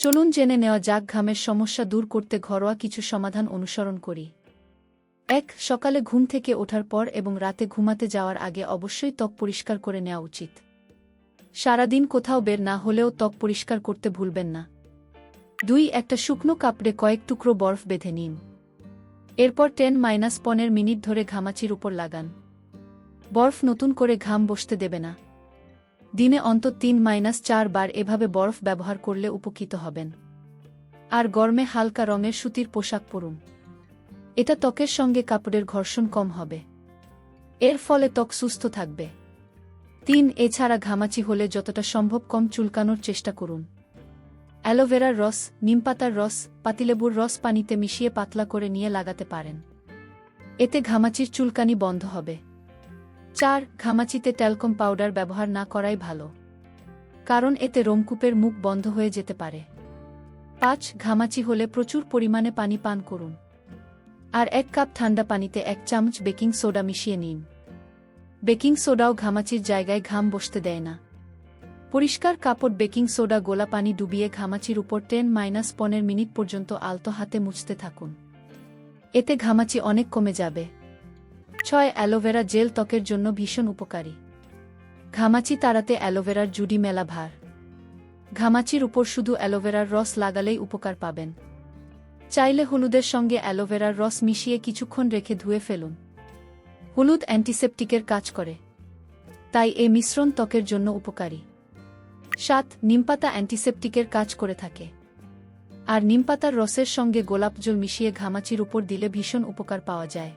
চলুন জেনে নেওয়া যাক ঘামের সমস্যা দূর করতে ঘরোয়া কিছু সমাধান অনুসরণ করি। ১. সকালে ঘুম থেকে ওঠার পর এবং রাতে ঘুমাতে যাওয়ার আগে অবশ্যই ত্বক পরিষ্কার করে নেওয়া উচিত। সারাদিন কোথাও বের না হলেও ত্বক পরিষ্কার করতে ভুলবেন না। ২. একটা শুকনো কাপড়ে কয়েক টুকরো বরফ বেঁধে নিন। এরপর 10-15 মিনিট ধরে ঘামাচির উপর লাগান। বরফ নতুন করে ঘাম বসতে দেবে না। দিনে অন্তত 3-4 বার এভাবে বরফ ব্যবহার করলে উপকৃত হবেন। আর গরমে হালকা রঙের সুতির পোশাক পরুন। এটা ত্বকের সঙ্গে কাপড়ের ঘর্ষণ কম হবে। এর ফলে ত্বক সুস্থ থাকবে। ৩. এছাড়া ঘামাচি হলে যতটা সম্ভব কম চুলকানোর চেষ্টা করুন। অ্যালোভেরার রস, নিমপাতার রস, পাতিলেবুর রস পানিতে মিশিয়ে পাতলা করে নিয়ে লাগাতে পারেন। এতে ঘামাচির চুলকানি বন্ধ হবে। ৪. ঘামাচিতে ট্যালকম পাউডার ব্যবহার না করাই ভালো, কারণ এতে রোমকূপের মুখ বন্ধ হয়ে যেতে পারে। ৫. ঘামাচি হলে প্রচুর পরিমাণে পানি পান করুন। আর ১ কাপ ঠান্ডা পানিতে ১ চামচ বেকিং সোডা মিশিয়ে নিন। বেকিং সোডাও ঘামাচির জায়গায় ঘাম বসতে দেয় না। পরিষ্কার কাপড় বেকিং সোডা গোলা পানি ডুবিয়ে ঘামাচির উপর 10-15 মিনিট পর্যন্ত আলতো হাতে মুছতে থাকুন। এতে ঘামাচি অনেক কমে যাবে। ৬. অ্যালোভেরা জেল ত্বকের জন্য ভীষণ উপকারী। ঘামাচি তাড়াতে অ্যালোভেরার জুডি মেলা ভার। ঘামাচির উপর শুধু অ্যালোভেরার রস লাগালেই উপকার পাবেন। চাইলে হলুদের সঙ্গে অ্যালোভেরার রস মিশিয়ে কিছুক্ষণ রেখে ধুয়ে ফেলুন। হলুদ অ্যান্টিসেপটিকের কাজ করে, তাই এ মিশ্রণ ত্বকের জন্য উপকারী। ৭. নিমপাতা অ্যান্টিসেপটিকের কাজ করে থাকে। আর নিমপাতার রসের সঙ্গে গোলাপ জল মিশিয়ে ঘামাচির উপর দিলে ভীষণ উপকার পাওয়া যায়।